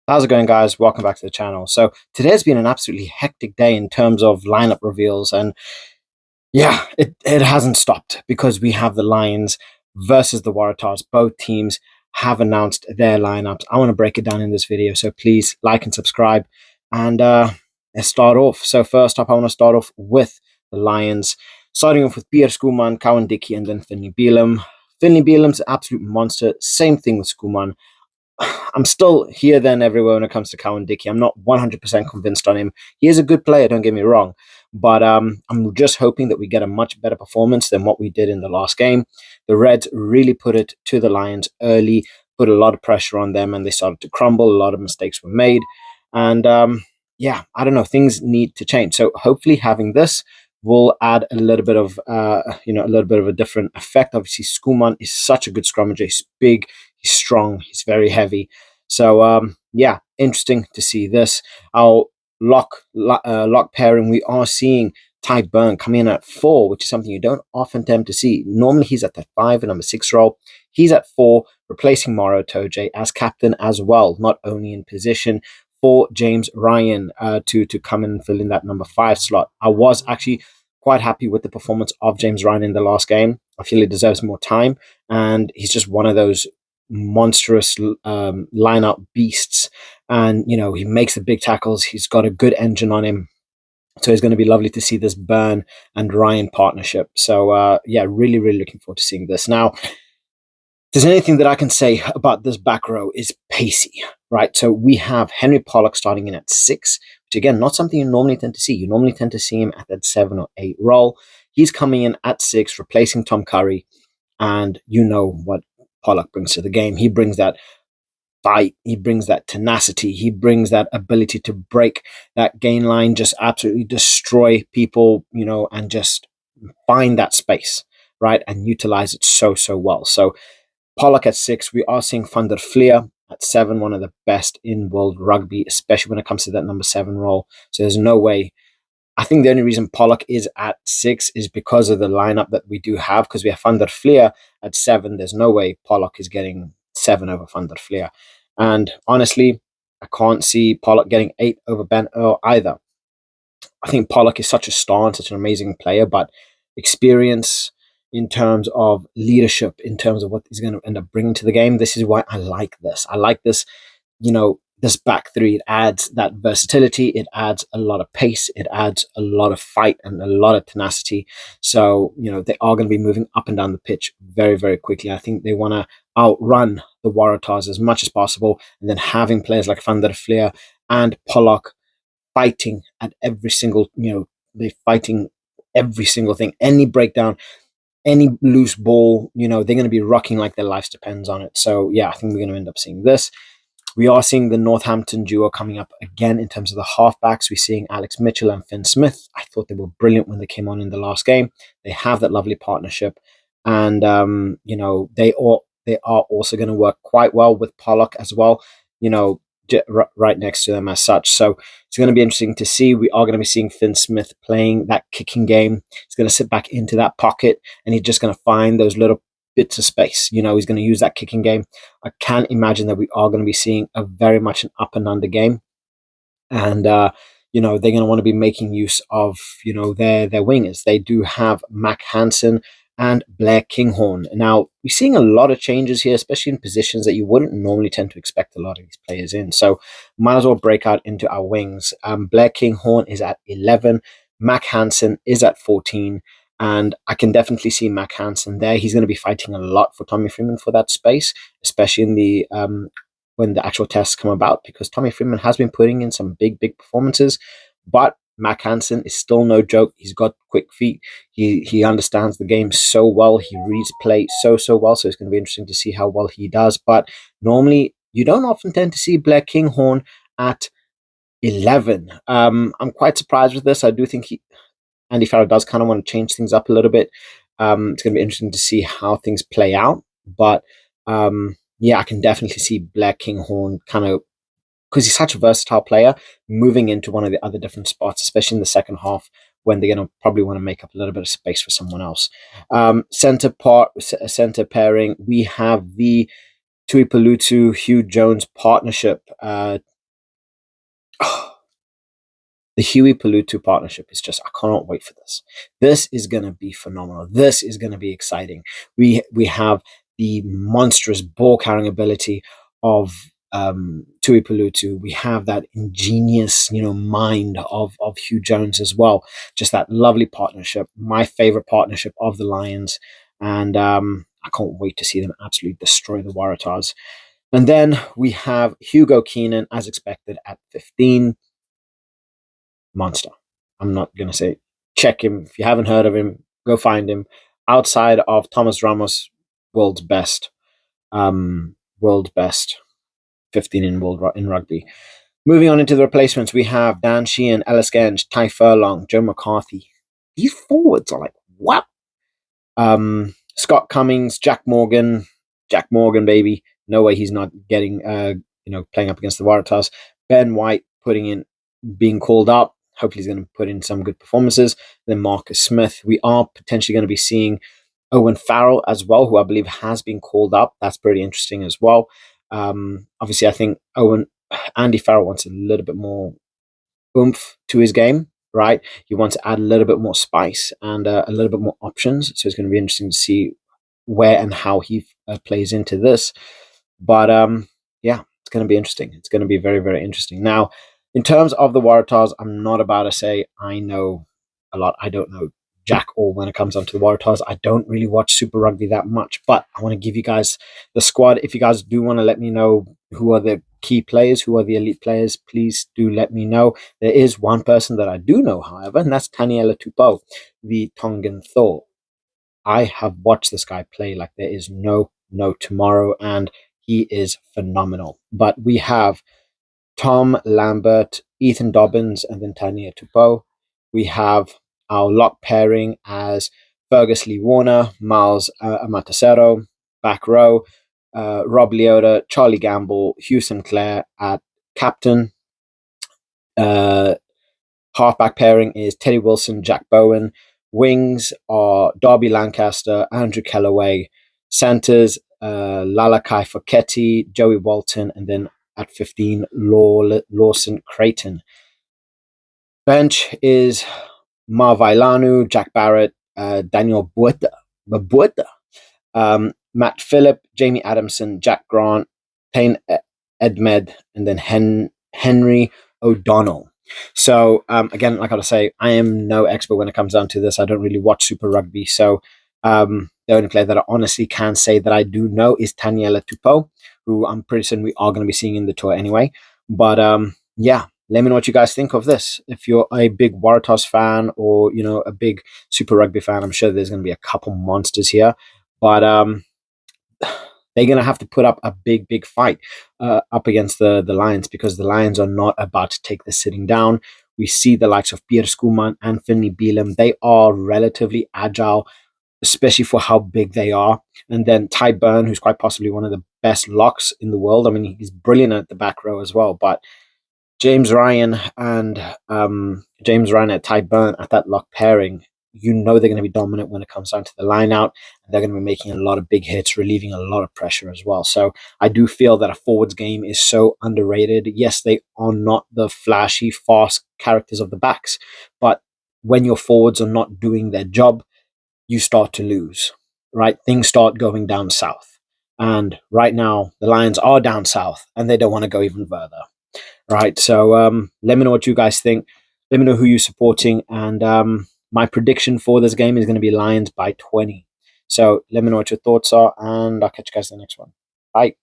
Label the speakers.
Speaker 1: How's it going, guys? Welcome back to the channel. So today's been an absolutely hectic day in terms of lineup reveals, and yeah, it hasn't stopped because we have the Lions versus the Waratahs. Both teams have announced their lineups. I want to break it down in this video, so please like and subscribe. And let's start off. So first up, I want to start off with the Lions, starting off with Pierre Schoeman, Cowan Dickey, and then Finley Bealham. Finley Bealham's an absolute monster. Same thing with Schoeman. I'm still here, then everywhere when it comes to Cowan Dickey. I'm not 100% convinced on him. He is a good player, don't get me wrong, but I'm just hoping that we get a much better performance than what we did in the last game. The Reds really put it to the Lions early, put a lot of pressure on them, and they started to crumble. A lot of mistakes were made, and yeah, I don't know. Things need to change. So hopefully, having this will add a little bit of a little bit of a different effect. Obviously, Skuman is such a good scrummager. He's big, he's strong, he's very heavy. So yeah, interesting to see this. Our lock pairing, we are seeing Ty Burn come in at 4, which is something you don't often tend to see. Normally he's at the 5 and number 6 role. He's at 4, replacing Maro Toje as captain as well, not only in position for James Ryan to come in and fill in that number 5 slot. I was actually quite happy with the performance of James Ryan in the last game. I feel he deserves more time, and he's just one of those monstrous lineup beasts. And he makes the big tackles. He's got a good engine on him. So it's going to be lovely to see this Burn and Ryan partnership. So yeah, really, really looking forward to seeing this. Now, there's anything that I can say about this back row is pacey, right? So we have Henry Pollock starting in at 6, which again, not something you normally tend to see. You normally tend to see him at that 7 or 8 role. He's coming in at 6, replacing Tom Curry. And you know what Pollock brings to the game. He brings that fight, he brings that tenacity, he brings that ability to break that gain line, just absolutely destroy people, and just find that space, right? And utilize it so well. So Pollock at 6, we are seeing Van der Fleer at 7, one of the best in world rugby, especially when it comes to that number 7 role. So there's no way. I think the only reason Pollock is at 6 is because of the lineup that we do have, because we have Van der Fleer at 7. There's no way Pollock is getting 7 over Van der Fleer. And honestly, I can't see Pollock getting 8 over Ben Earl either. I think Pollock is such a star and such an amazing player, but experience in terms of leadership, in terms of what he's going to end up bringing to the game, this is why I like this. I like this, this back three. It adds that versatility, it adds a lot of pace, it adds a lot of fight and a lot of tenacity. So, they are going to be moving up and down the pitch very, very quickly. I think they want to outrun the Waratahs as much as possible, and then having players like Van der Fleer and Pollock fighting at every single, they're fighting every single thing, any breakdown, any loose ball, they're going to be rocking like their lives depends on it. So yeah, I think we're going to end up seeing this. We are seeing the Northampton duo coming up again in terms of the halfbacks. We're seeing Alex Mitchell and Finn Smith. I thought they were brilliant when they came on in the last game. They have that lovely partnership, and they are also going to work quite well with Pollock as well. Right next to them as such. So it's going to be interesting to see. We are going to be seeing Finn Smith playing that kicking game. He's going to sit back into that pocket, and he's just going to find those little bits of space. He's going to use that kicking game. I can't imagine that we are going to be seeing a very much an up and under game. And they're going to want to be making use of their wingers. They do have Mac Hansen and Blair Kinghorn. Now we're seeing a lot of changes here, especially in positions that you wouldn't normally tend to expect a lot of these players in. So might as well break out into our wings. Blair Kinghorn is at 11. Mac Hansen is at 14. And I can definitely see Mac Hansen there. He's going to be fighting a lot for Tommy Freeman for that space, especially in the when the actual tests come about, because Tommy Freeman has been putting in some big performances, but Mac Hansen is still no joke. He's got quick feet. He understands the game so well. He reads play so well. So it's going to be interesting to see how well he does. But normally, you don't often tend to see Blair Kinghorn at 11. I'm quite surprised with this. I do think Andy Farrell does kind of want to change things up a little bit. It's going to be interesting to see how things play out. But yeah, I can definitely see Blair Kinghorn kind of, because he's such a versatile player, moving into one of the other different spots, especially in the second half when they're going to probably want to make up a little bit of space for someone else. Center pairing, we have the Tuipulotu Hugh Jones partnership. The Huey Palutu partnership is just, I cannot wait for this. This is going to be phenomenal. This is going to be exciting. We have the monstrous ball carrying ability of Tui Palutu. We have that ingenious, mind of Hugh Jones as well. Just that lovely partnership. My favorite partnership of the Lions. And I can't wait to see them absolutely destroy the Waratahs. And then we have Hugo Keenan, as expected, at 15. Monster. I'm not gonna say check him. If you haven't heard of him, go find him. Outside of Thomas Ramos, world's best, world best 15 in in rugby. Moving on into the replacements, we have Dan Sheehan, Ellis Genge, Ty Furlong, Joe McCarthy. These forwards are like what? Scott Cummings, Jack Morgan, baby. No way he's not getting, playing up against the Waratahs. Ben White being called up. Hopefully he's going to put in some good performances. Then Marcus Smith. We are potentially going to be seeing Owen Farrell as well, who I believe has been called up. That's pretty interesting as well. Obviously, I think Andy Farrell wants a little bit more oomph to his game, right? He wants to add a little bit more spice and a little bit more options. So it's going to be interesting to see where and how he plays into this. But yeah, it's going to be interesting. It's going to be very, very interesting. Now, in terms of the Waratahs, I'm not about to say I know a lot. I don't know jack all when it comes onto the Waratahs. I don't really watch Super Rugby that much, but I want to give you guys the squad. If you guys do want to let me know who are the key players, who are the elite players, please do let me know. There is one person that I do know, however, and that's Taniela Tupou, the Tongan Thor. I have watched this guy play like there is no tomorrow, and he is phenomenal. But we have Tom Lambert, Ethan Dobbins, and then Tania Tupou. We have our lock pairing as Fergus Lee Warner, Miles Amatasero, back row, Rob Leota, Charlie Gamble, Hugh Sinclair at captain. Uh, Halfback pairing is Teddy Wilson, Jack Bowen. Wings are Darby Lancaster, Andrew Kellaway. Centers, Lalakai Foketi, Joey Walton, and then at 15, Lawson Creighton. Bench is Marvailanu, Jack Barrett, Daniel Bueta, Matt Phillip, Jamie Adamson, Jack Grant, Payne Edmed, and then Henry O'Donnell. So again, like I say, I am no expert when it comes down to this. I don't really watch Super Rugby, so the only player that I honestly can say that I do know is Taniela Tupou, who I'm pretty certain we are going to be seeing in the tour anyway. But yeah, let me know what you guys think of this. If you're a big Waratahs fan or a big Super Rugby fan, I'm sure there's going to be a couple monsters here. But they're going to have to put up a big fight up against the Lions, because the Lions are not about to take the sitting down. We see the likes of Pierre Skuman and Finley Beelum. They are relatively agile, especially for how big they are. And then Ty Byrne, who's quite possibly one of the best locks in the world. I mean, he's brilliant at the back row as well. But James Ryan at Ty Byrne at that lock pairing, they're going to be dominant when it comes down to the line out. They're going to be making a lot of big hits, relieving a lot of pressure as well. So I do feel that a forwards game is so underrated. Yes, they are not the flashy, fast characters of the backs, but when your forwards are not doing their job, you start to lose, right? Things start going down south. And right now, the Lions are down south and they don't want to go even further, right? So let me know what you guys think. Let me know who you're supporting. And my prediction for this game is going to be Lions by 20. So let me know what your thoughts are, and I'll catch you guys in the next one. Bye.